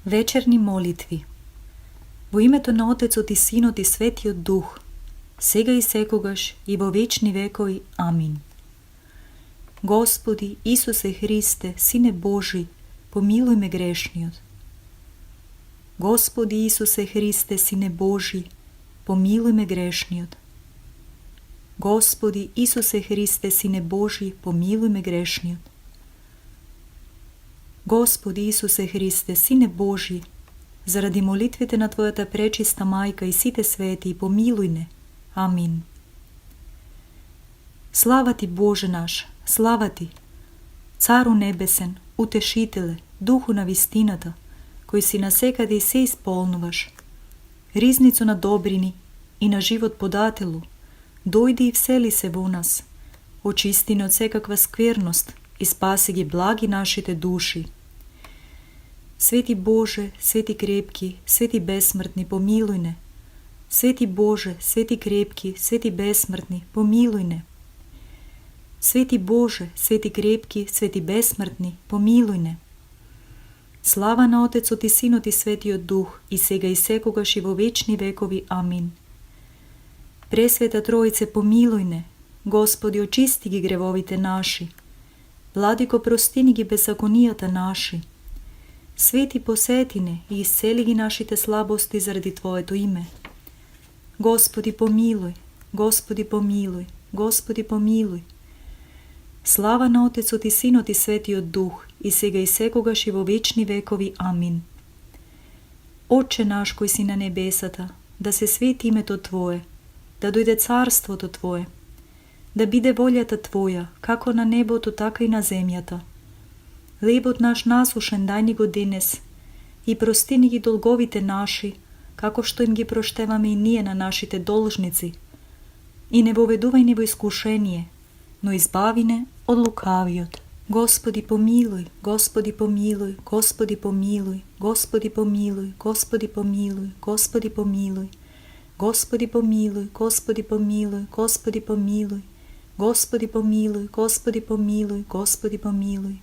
Вечерни молитви. Во името на Отецот и Синот и Светиот Дух, сега и секогаш и во вечни векови. Амин. Господи Исусе Христе, Сине Божи, помилуј ме грешниот. Господи Исусе Христе, Сине Божи, помилуј ме грешниот. Господи Исусе Христе, Сине Божи, помилуј ме грешниот. Господи Исусе Христе, Сине Божи, заради молитвите на Твојата пречиста мајка и сите свети, помилуј не. Амин. Слава Ти, Боже наш, слава Ти, Цару небесен, утешителе, Духу на вистината, кој си насекаде и се исполнуваш, ризницу на добрини и на живот подателу, дојди и всели се во нас, очисти не од секаква скверност и спаси ги благи нашите души. Свети Боже, свети крепки, свети бесмртни, помилуј не. Свети Боже, свети крепки, свети бесмртни, помилуј не. Свети Боже, свети крепки, свети бесмртни, помилуј не. Слава на Отецот и Синот и Светиот Дух, и сега и секогаш и во вечни векови. Амин. Пресвета Троице, помилуј не. Господи, очисти ги гревовите наши. Владико, простини ги беззаконијата наши. Свети, посети не и исцели ги нашите слабости заради Твоето име. Господи, помилуј, Господи, помилуј, Господи, помилуј. Слава на Отецот и Синот и Светиот Дух, и сега и секогаш и во вечни векови. Амин. Отче наш кој си на небесата, да се свети името Твое, да дојде царството Твое, да биде волјата Твоја, како на небото, така и на земјата. Лебот наш насушен дај ни го денес и прости ги долговите наши, како што им ги проштеваме и ние на нашите должници. И не воведувај ни во искушение, но избави не од лукавиот. Господи помилуј, Господи помилуј, Господи помилуј, Господи помилуј, Господи помилуј, Господи помилуј, Господи помилуј, Господи помилуј, Господи помилуј, Господи помилуј, Господи помилуј, Господи помилуј.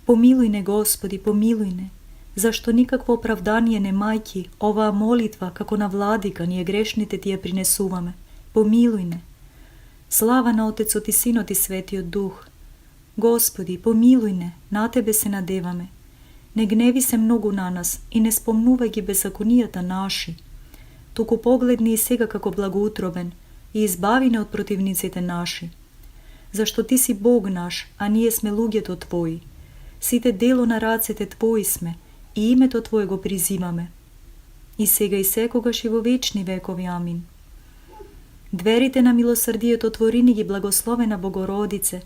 Помилуј не, Господи, помилуј не, зашто никакво оправдание немајки оваа молитва како на владика ние грешните Ти ја принесуваме. Помилуј не. Слава на Отецот и Синот и Светиот Дух. Господи, помилуј не, на Тебе се надеваме. Не гневи се многу на нас и не спомнувај ги беззаконијата наши. Туку погледни и сега како благоутробен и избави не од противниците наши. Зашто Ти си Бог наш, а ние сме луѓето Твои. Сите дело на рацете Твои сме и името Твое го призиваме. И сега и секогаш и во вечни векови. Амин. Дверите на милосрдието отвори ни ги, благословена Богородице,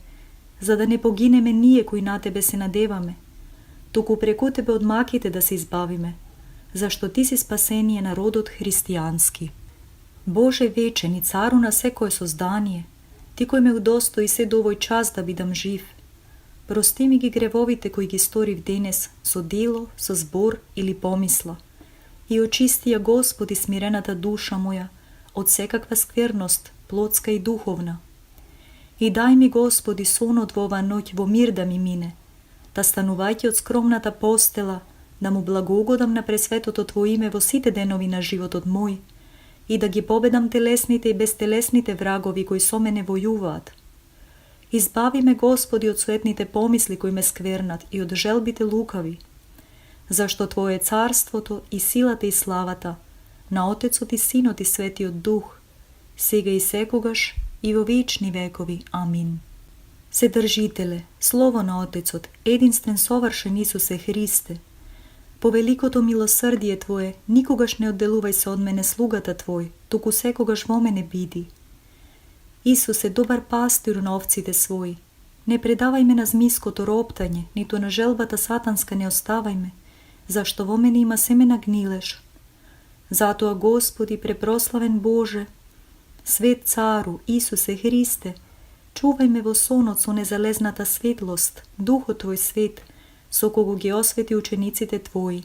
за да не погинеме ние кои на Тебе се надеваме, туку преку Тебе од маките да се избавиме, зашто Ти си спасение на родот христијански. Боже вечен и Цару на секое создание, Ти кој ме удостои се до овој час да бидам жив, прости ми ги гревовите кои ги сторив денес со дело, со збор или помисла, и очисти ја, Господи, смирената душа моја од секаква скверност, плотска и духовна. И дај ми, Господи, сонот во оваа ноќ во мир да ми мине, да станувајќи од скромната постела, да му благоугодам на пресветото Твое име во сите денови на животот мој и да ги победам телесните и безтелесните врагови кои со мене војуваат. Избави ме, Господи, од суетните помисли кои ме сквернат и од желбите лукави, зашто Твое царството и силата и славата на Отецот и Синот и Светиот Дух, сега и секогаш и во вечни векови. Амин. Вседржителе, Слово на Отецот, единствен совршен Исусе Христе, по великото милосрдие Твое, никогаш не одделувај се од мене слугата Твој, туку секогаш во мене биди. Исусе, добар пастир на овците своји, не предавај ме на змиското роптање, ниту на желбата сатанска не оставај ме, зашто во мене има семена гнилеш. Затоа, Господи, препрославен Боже, свет Цару, Исусе Христе, чувај ме во сонот со незалезната светлост, Духот Твој свет, со кого ги освети учениците Твои.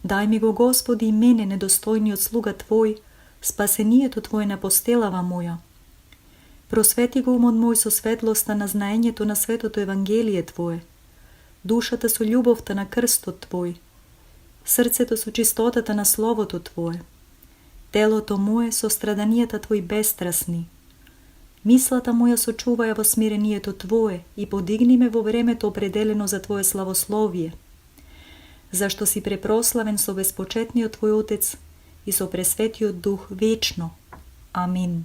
Дај ми го, Господи, и мене, недостојниот слуга Твој, спасението Твое на постелава моја. Просвети го умот мој со светлоста на знаењето на светото Евангелие Твое. душата со љубовта на крстот Твој, срцето со чистотата на Словото Твое, телото мое со страданијата Твои бестрасни, мислата моја сочуваја во смирението Твое и подигни ме во времето определено за Твое славословие, зашто си препрославен со безпочетниот Твој Отец и со пресветиот Дух вечно. Амин.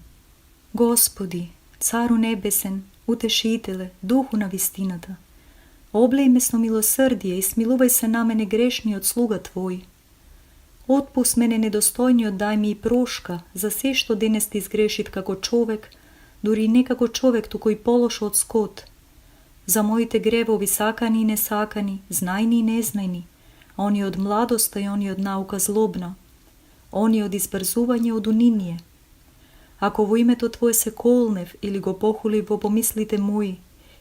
Господи, Цару небесен, Утешителе, Духу на вистината, облеј ме со милосрдие и смилувај се на мене грешниот слуга Твој. Отпуст мене недостојниот, дај ми и прошка за се што денес ти изгрешив како човек, дури не како човек, туку и полошо од скот. За моите гревови сакани и несакани, знајни и незнајни, они од младоста и они од наука злобна, они од избрзување од униние. Ако во името Твое се колнев или го похулив во помислите мои,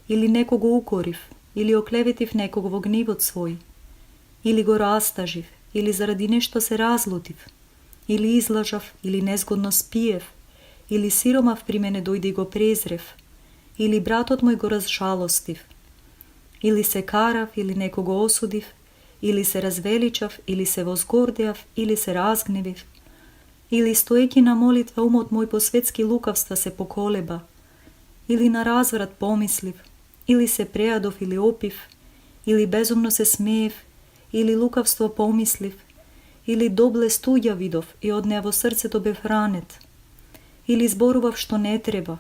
или некого укорив, или оклеветив некого во гневот свој, или го растажив, или заради нешто се разлутив, или излажав, или незгодно спиев, или сиромав при мене дојде и го презрев, или братот мој го разжалостив, или се карав, или некого осудив, или се развеличав, или се возгордеав, или се разгневив, или стоејќи на молитва умот мој по светски лукавства се поколеба, или на разврат помислив, или се преадов или опив, или безумно се смеев, или лукавство помислив, или доблест туѓа видов и од неа во срцето бев ранет, или зборував што не треба,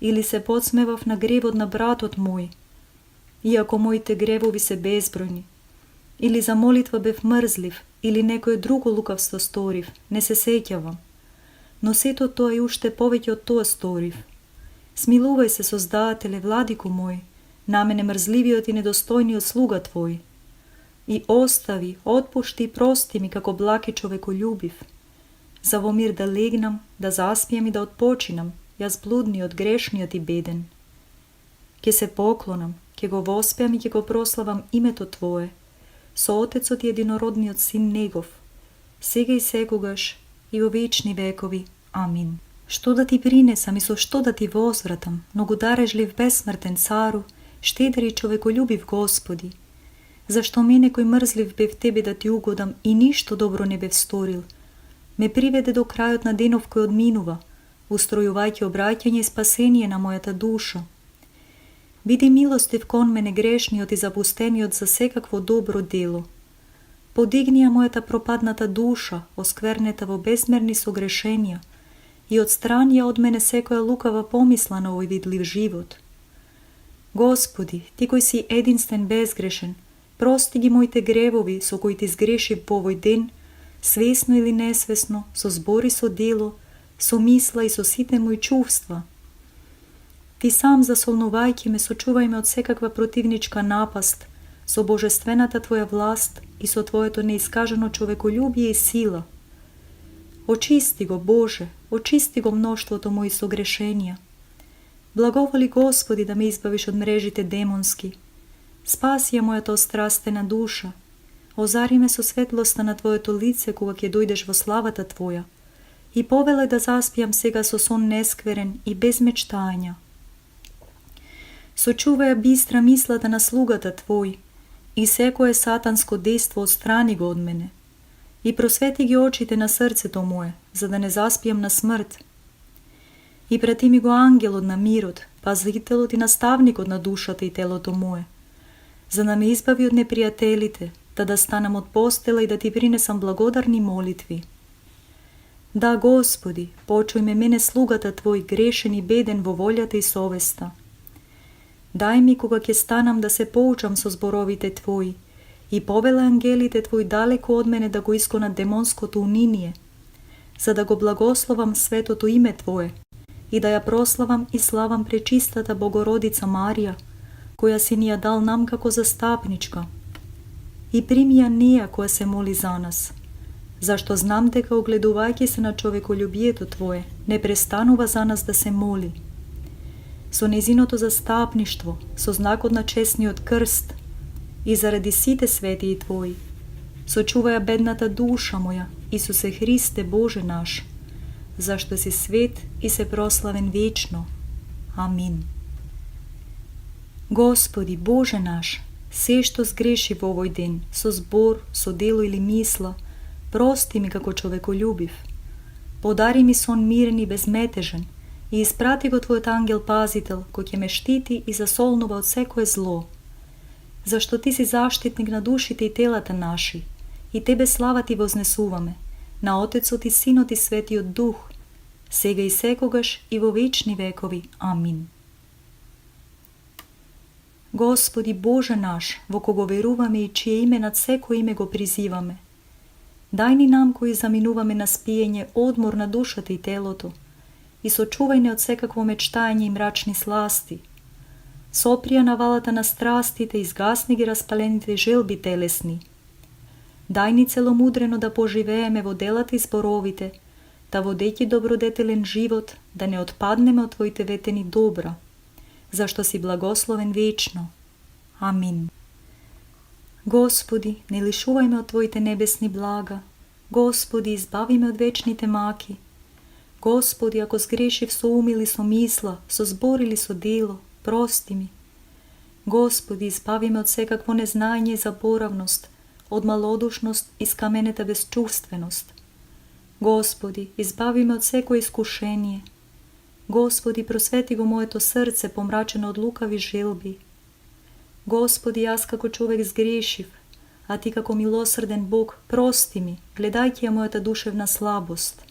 или се подсмевав на гревот на братот мој, иако моите гревови се безбројни, или за молитва бев мрзлив, или некое друго лукавство сторив, не се сеќавам, но сето тоа и уште повеќе од тоа сторив. Смилувај се, Создателе, Владико мој, на мене мрзливиот и недостојниот слуга Твој, и остави, отпушти и прости ми како благ и човеколюбив, за во мир да легнам, да заспијам и да отпочинам, јас блудниот, грешниот и беден. Ке се поклонам, ке го воспеам и ке го прославам името Твое, со Отецот и единородниот Син Негов, сега и секогаш и во вечни векови. Амин. Што да ти принесам и со што да ти возвратам, многу дарежлив бесмртен Цару, штедри и човеколюбив Господи, зашто мене кој мрзлив бев Тебе да ти угодам и ништо добро не бев сторил, ме приведе до крајот на денов кој одминува, устројувајќи обраќање и спасение на мојата душа. Биди милостив кон мене грешниот и запустениот за секакво добро дело. Подигни ја мојата пропадната душа, осквернета во безмерни согрешенија, и отстрани ја од мене секоја лукава помисла на овој видлив живот. Господи, Ти кој си единствен безгрешен, прости ги моите гревови со кои Ти сгрешив по овој ден, свесно или несвесно, со збори, со дело, со мисла и со сите мои чувства. Ти сам засолнувајќи ме, сочувај ме од секаква противничка напаст, со божествената Твоја власт и со Твоето неискажано човеколюбие и сила. Очисти го, Боже, очисти го мноштвото мои согрешенија. Благоволи, Господи, да ме избавиш од мрежите демонски. Спаси ја мојата острастена душа. Озари ме со светлоста на Твоето лице кога ќе дојдеш во славата Твоја и повелај да заспијам сега со сон нескверен и без мечтања. Сочувај бистра мислата на слугата Твој и секое сатанско дејство отстрани го од мене и просвети ги очите на срцето мое, за да не заспијам на смрт. И прати ми го ангелот на мирот, пазителот и наставникот на душата и телото мое, за да ме избави од непријателите, да станам од постела и да Ти принесам благодарни молитви. Да, Господи, почуј ме мене слугата Твој, грешен и беден во волјата и совеста. Дај ми кога ќе станам да се поучам со зборовите Твои и повела ангелите Твои далеко од мене да го исконат демонското униние, за да го благословам светото име Твое и да ја прославам и славам пречистата Богородица Марија, која си ни ја дал нам како застапничка. И прими ја неја која се моли за нас, зашто знам дека огледувајќи се на човеколюбието Твое, не престанува за нас да се моли. Со незиното застапништво, со знакот на честниот крст и заради сите светии Твои, сочуваја бедната душа моја, Исусе Христе Боже наш, зашто си свет и се прославен вечно. Амин. Господи, Боже наш, Се што сгреши во овој ден, со збор, со дело или мисла, прости ми како човеколюбив. Подари ми сон мирен и безметежен и испрати го Твојот ангел-пазител, кој ќе ме штити и засолнува од секое зло. Зашто Ти си заштитник на душите и телата наши, и Тебе слава Ти вознесуваме, на Отецот и Синот и Светиот Дух, сега и секогаш и во вечни векови. Амин. Господи Боже наш, во кого веруваме и чие име над секој име го призиваме, дај ни нам кои заминуваме на спиење одмор на душата и телото и сочувај не од секакво мечтање и мрачни сласти. Соприја навалата на страстите, изгасни ги распалените желби телесни. Дај ни целомудрено да поживееме во делата и зборовите, да водејќи добродетелен живот, да не отпаднеме од Твоите ветени добра, зашто си благословен вечно. Амин. Господи, не лишувај ме од Твоите небесни блага. Господи, избави ме од вечните маки. Господи, ако сгрешив со ум или со мисла, со збор или со дело, прости ми. Господи, избави ме од секакво незнање и заборавност, од малодушност и скаменета безчувственост. Господи, избави ме од секое искушение. Господи, просвети го моето срце, помрачено од лукави желби. Господи, јас како човек сгрешив, а Ти како милосрден Бог, прости ми, гледајќи ја мојата душевна слабост.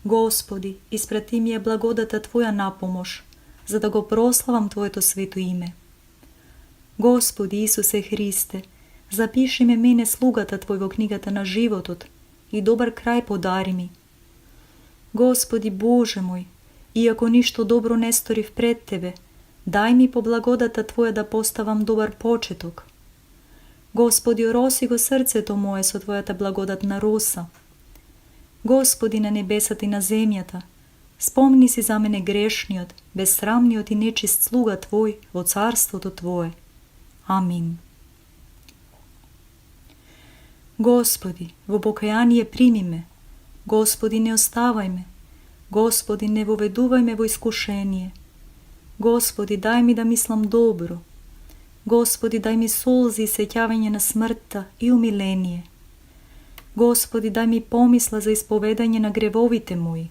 Господи, испрати ми ја благодата Твоја напомош, за да го прославам Твоето свето име. Господи Исусе Христе, запиши ме мене слугата Твој во книгата на животот и добар крај подари ми. Господи Боже мој, иако ништо добро не сторив пред Тебе, дај ми по благодата Твоја да поставам добар почеток. Господи, ороси го срцето мое со Твојата благодатна роса. Господи на небесата и на земјата, спомни си за мене грешниот, безсрамниот и нечист слуга Твој во царството Твое. Амин. Господи, во покаяние прими ме. Господи, не оставај ме. Господи, не воведувај ме во искушение. Господи, дај ми да мислам добро. Господи, дај ми солзи и сеќавање на смртта и умиление. Господи, дај ми помисла за исповедање на гревовите мои.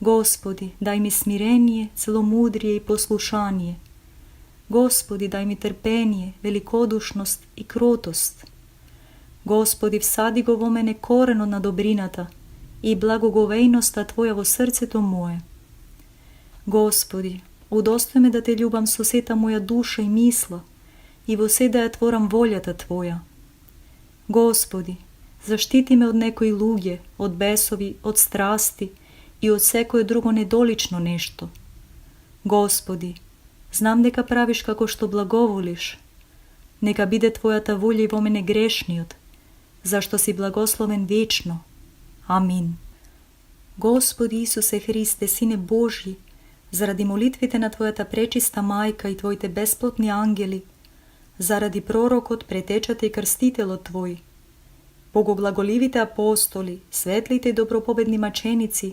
Господи, дај ми смирение, целомудрие и послушание. Господи, дај ми трпение, великодушност и кротост. Господи, всади го во мене коренот на добрината и благоговејноста Твоја во срцето мое. Господи, удостој ме да Те љубам со сета моја душа и мисла и во се да ја творам волјата Твоја. Господи, заштити ме од некои луѓе, од бесови, од страсти и од секое друго недолично нешто. Господи, знам дека правиш како што благоволиш. Нека биде Твојата волја и во мене грешниот, зашто си благословен вечно. Амин. Господи Исусе Христе, Сине Божји, заради молитвите на Твојата пречиста мајка и Твоите бесплотни ангели, заради пророкот, претечата и крстителот Твој, богоблаголивите апостоли, светлите и добропобедни маченици,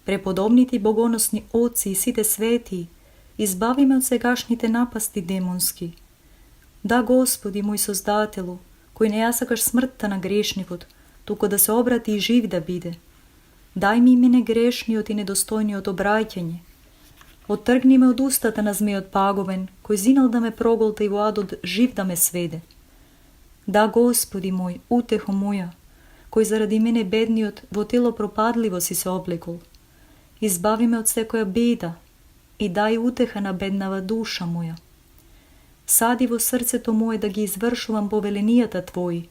преподобните и богоносни отци и сите светии, избави ме од сегашните напасти демонски. Да, Господи, мој Создателу, кој не ја сакаш смртта на грешникот, туку да се обрати и жив да биде. Дај ми мене грешниот и недостојниот обраќање. Оттргни ме од устата на змејот паговен, кој зинал да ме проголта и во адот жив да ме сведе. Да, Господи мој, утехо моја, кој заради мене бедниот во тело пропадливо си се облекол. Избави ме од секоја беда и дај утеха на беднава душа моја. Сади во срцето мое да ги извршувам повеленијата Твои,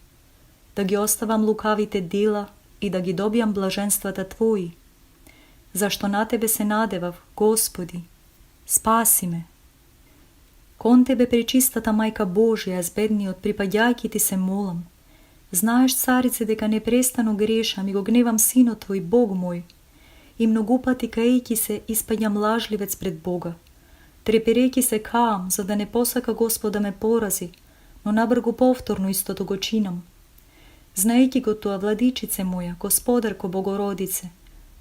да ги оставам лукавите дела и да ги добијам блаженствата Твои. Зашто на Тебе се надевав, Господи, спаси ме. Кон Тебе, пречистата Мајка Божја, јас бедниот, припаѓајќи Ти се молам. Знаеш, царице, дека непрестано грешам и го гневам Синот Твој, Бог мој, и многу пати каејќи се испаѓам лажливец пред Бога. Треперејќи се каам, за да не посака Господ да ме порази, но набргу повторно истото го чинам. Знаејќи го тоа, владичице моја, Господарко Богородице,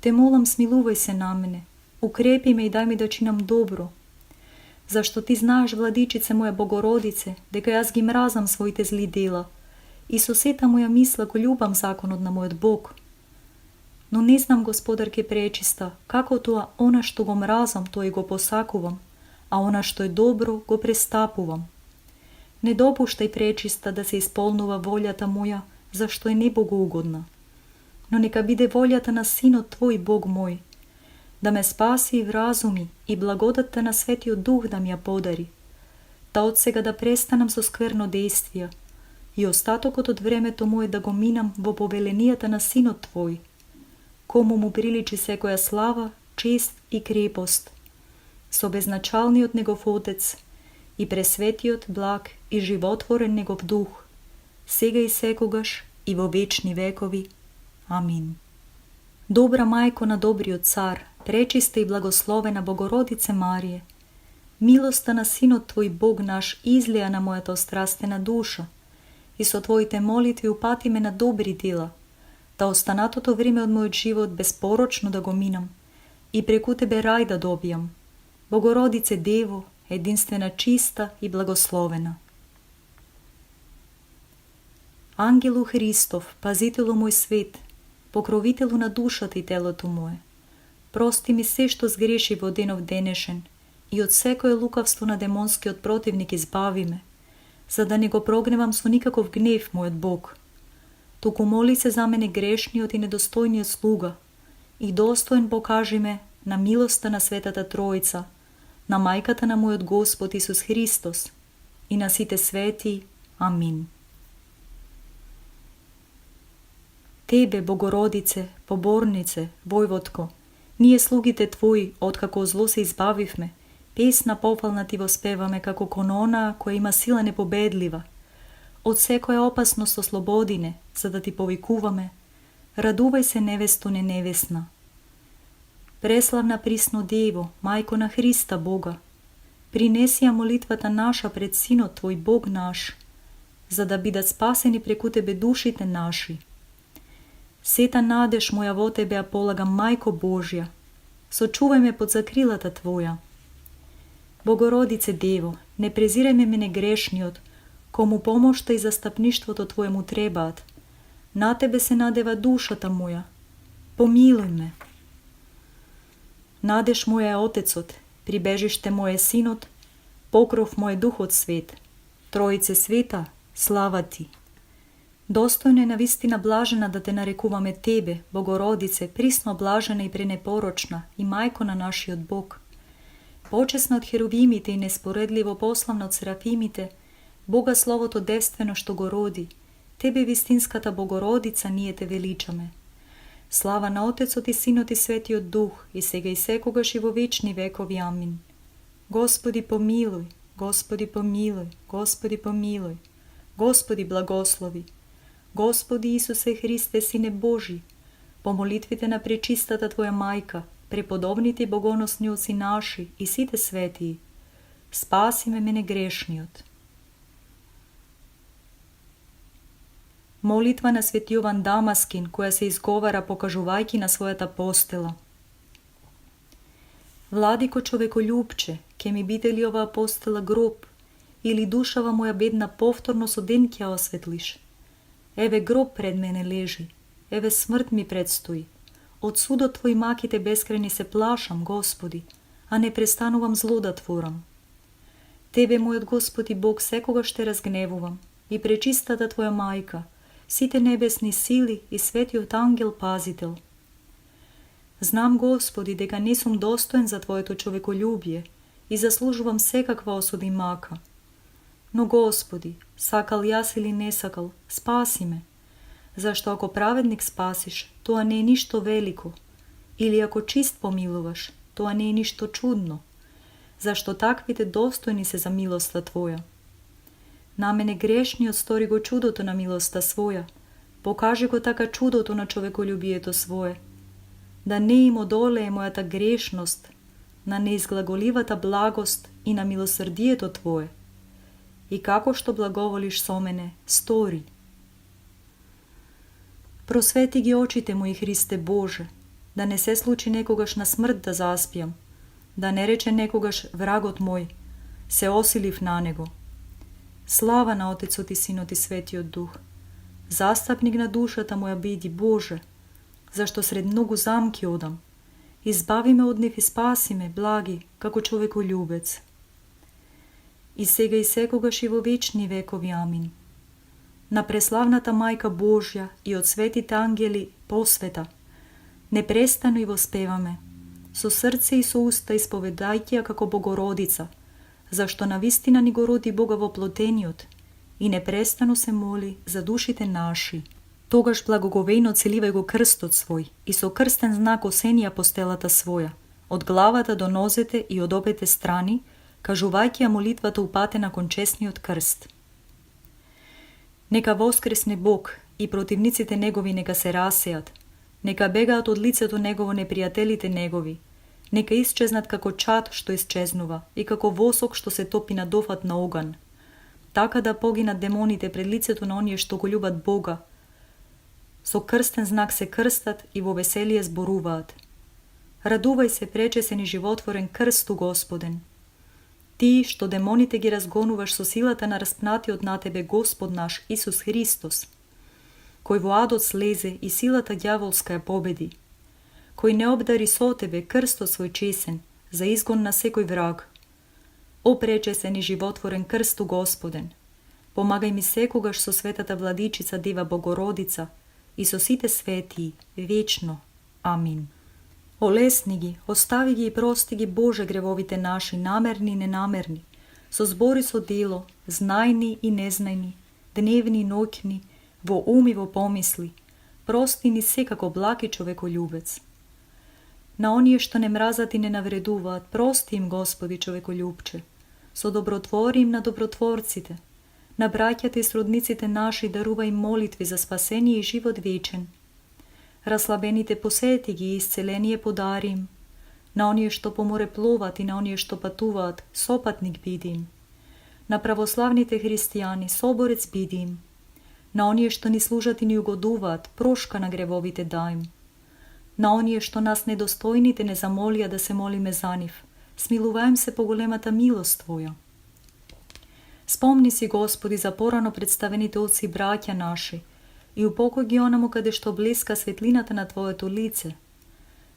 Те молам, смилувај се на мене, укрепи ме и дај ми да чинам добро. Зашто ти знаеш, владичице моја Богородице, дека јас ги мразам своите зли дела и со сета моја мисла го љубам законот на мојот Бог. Но не знам, Господарке пречиста, како тоа она што го мразам, тоа и го посакувам, а она што е добро го престапувам. Не допуштај, пречиста, да се исполнува волјата моја, зашто е небогоугодна. Но нека биде волјата на Синот Твој, Бог мој, да ме спаси и вразуми и благодатта на Светиот Дух да ми ја подари, да од сега да престанам со скверно действија и остатокот од времето моје да го минам во повеленијата на Синот Твој, кому му приличи секоја слава, чест и крепост, со безначалниот Негов Отец и пресветиот, благ и животворен Негов Дух, сега и секогаш и во вечни векови. Амин. Добра мајко на добриот цар, пречиста и благословена Богородице Марие, милоста на Синот Твој Бог наш излеа на мојата острастена душа и со Твоите молитви упати ме на добри дела, да останатото време од мојот живот безпорочно да го минам и преку Тебе рај да добијам. Богородице Дево, единствена чиста и благословена. Ангелу Христов, пазителу мој свет, покровителу на душата и телото мое, прости ми се што сгреши во денов денешен и од секое лукавство на демонскиот противник избави ме, за да не го прогневам со никаков гнев мојот Бог. Туку моли се за мене грешниот и недостојниот слуга и достоен покажи ме на милоста на Светата Троица, на мајката на мојот Господ Исус Христос и на сите свети. Амин. Тебе, Богородице, поборнице, војводко, ние слугите Твои, откако зло се избавивме, песна пофална Ти воспеваме како кон онаа која има сила непобедлива. Од секоја опасност ослободине, за да Ти повикуваме. Радувај се, невесто неневесна. Преславна присно Дево, мајко на Христа Бога, принеси ја молитвата наша пред Синот Твој Бог наш, за да бидат спасени преку Тебе душите наши. Сета надеж моја во Тебе ја полагам, Мајко Божја, сочувај ме под закрилата Твоја. Богородице Дево, не презирај ме мене грешниот, кому помошта и застапништвото Твое му требаат. На Тебе се надева душата моја, помилуј ме. Надеж моја е Отецот, прибежиште моје Синот, покров мој Духот Свет. Троице Света, слава Ти. Достојно е навистина блажена да Те нарекуваме Тебе, Богородице, присно блажена и пренепорочна, и мајко на нашиот Бог. Почесна од херувимите и неспоредливо пославна од серафимите, Бога Словото девствено што го роди, Тебе вистинската Богородица ние Те величаме. Слава на Отецот и Синот и Светиот Дух, и сега и секогаш и во вечни векови. Амин. Господи помилуј, Господи помилуј, Господи помилуј, Господи благослови. Господи Исусе Христе, Сине Божи, по молитвите на пречистата Твоја мајка, преподобните и богоносни оци наши и сите светии, спаси ме мене грешниот. Молитва на Свети Јован Дамаскин, која се изговара покажувајќи на својата постела. Владико човеколюбче, ке ми биде ли оваа постела гроб, или душава моја бедна повторно со ден ќе ја осветлиш? Еве гроб пред мене лежи, еве смрт ми предстои. Од судот Твој маките бескрајни се плашам, Господи, а не престанувам зло да творам. Тебе, мојот Господ и Бог, секогаш Те разгневувам, и пречистата Твоја мајка, сите небесни сили и светиот ангел пазител. Знам, Господи, дека не сум достоен за Твоето човеколюбие и заслужувам секаква осуда и мака. Но, Господи, сакал јас или не сакал, спаси ме, зашто ако праведник спасиш, тоа не е ништо велико, или ако чист помилуваш, тоа не е ништо чудно, зашто таквите достојни се за милоста Твоја. На мене грешниот стори го чудото на милоста своја, покажи го така чудото на човеколюбието свое, да не им одолее мојата грешност, на неизглаголивата благост и на милосрдието Твое. И како што благоволиш со мене, стори. Просвети ги очите мои, Христе Боже, да не се случи некогаш на смрт да заспијам, да не рече некогаш врагот мој, се осилив на него. Слава на Отецот и Синот и Светиот Дух. Застапник на душата моја биди, Боже, зашто сред многу замки одам. Избави ме од нив и спаси ме, благи, како човеколюбец. И сега и секогаш и во вечни векови, амин. На преславната Мајка Божја и од светите ангели посвета, непрестану и воспеваме, со срце и со уста исповедајќи ја како Богородица, зашто навистина ни го роди Бога воплотениот, и непрестану се моли за душите наши. Тогаш благоговејно целивај го крстот свој и со крстен знак осени ја постелата своја, од главата до нозете и од обете страни, кажувајќи ја молитвата упатена кон честниот крст. Нека воскресне Бог и противниците негови нека се расеат, нека бегаат од лицето негово непријателите негови, нека исчезнат како чад што исчезнува и како восок што се топи на дофат на оган. Така да погинат демоните пред лицето на оние што го љубат Бога. Со крстен знак се крстат и во веселие зборуваат. Радувај се, пречесен и животворен крсту Господен. Ти што демоните ги разгонуваш со силата на распнатиот на тебе Господ наш Исус Христос, кој во адот слезе и силата ѓаволска ја победи, кој не обдари со тебе крстот свој чесен за изгон на секој враг. О пречесен и животворен крсту Господен, помагај ми секогаш со светата владичица Дева Богородица и со сите светии вечно. Амин. Олесни ги, остави ги и прости ги, Боже, гревовите наши, намерни и ненамерни, со збори со дело, знајни и незнајни, дневни и ноќни, во ум и во помисли, прости ни секако благ и човеколюбец. На оние што не мразат и не навредуваат, прости им, Господи, човеколюбче, со добротвори им на добротворците, на браќата и сродниците наши дарува им молитви за спасение и живот вечен. Раслабените посети ги и исцеление подари им. На оние што по море плуват и на оние што патуваат, сопатник биди им. На православните христијани соборец биди им. На оние што ни служат и ни угодуваат, прошка на гревовите дај им. На оние што нас недостојните не замолија да се молиме за нив, смилувајм се по големата милост Твоја. Спомни си, Господи, за порано представените отци и браќа наши, и упокој ги онаму каде што блеска светлината на Твоето лице.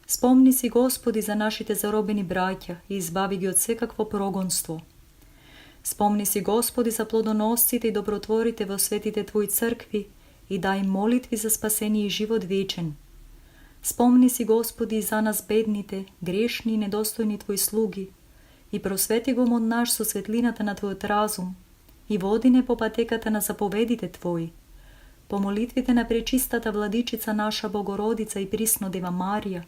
Спомни си, Господи, за нашите заробени браќа и избави ги од секакво прогонство. Спомни си, Господи, за плодоносците и добротворите во светите Твои цркви и дај молитви за спасение и живот вечен. Спомни си, Господи, и за нас бедните, грешни и недостојни Твои слуги и просвети го мод наш со светлината на Твојот разум и води не по патеката на заповедите Твои, по молитвите на пречистата владичица наша Богородица и присно Дева Марија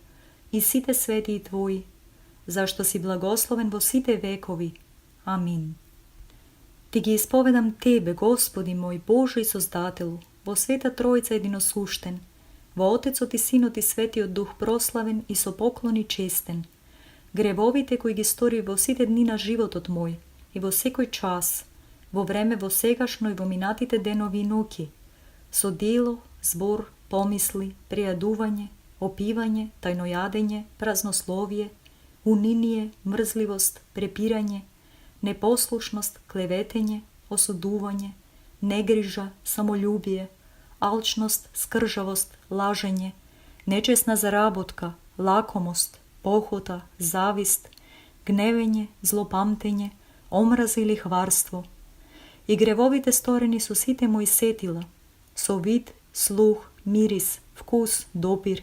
и сите светии Твои, зашто си благословен во сите векови. Амин. Ти ги исповедам Тебе, Господи мој, Боже и Создателу, во Света Тројца единосуштен, во Отецот и Синот и Светиот Дух прославен и со поклони честен, гревовите кои ги стори во сите дни на животот мој и во секој час, во време во сегашно и во минатите денови и ноќи, со дело, збор, помисли, прејадување, опивање, тајнојадење, празнословие, униние, мрзливост, препирање, непослушност, клеветење, осудување, негрижа, самолюбие, алчност, скржавост, лажење, нечесна заработка, лакомост, похота, завист, гневење, злопамтење, омраза или хварство. И гревовите сторени со сите мои сетила, со вид, слух, мирис, вкус, допир,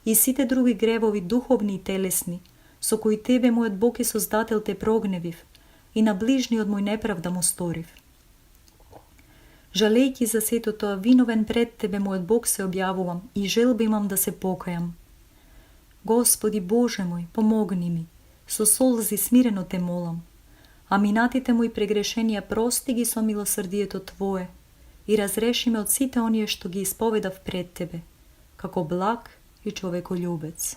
и сите други гревови духовни и телесни, со кои Тебе, мојот Бог и Создател, Те прогневив, и на ближниот мој неправда му сторив. Жалејќи за сето тоа, виновен пред Тебе, мојот Бог, се објавувам и желба имам да се покајам. Господи Боже мој, помогни ми, со солзи смирено Те молам, а минатите мои прегрешенија прости ги со милосрдието Твое и разреши ме од сите оние што ги исповедав пред Тебе, како благ и човеколюбец.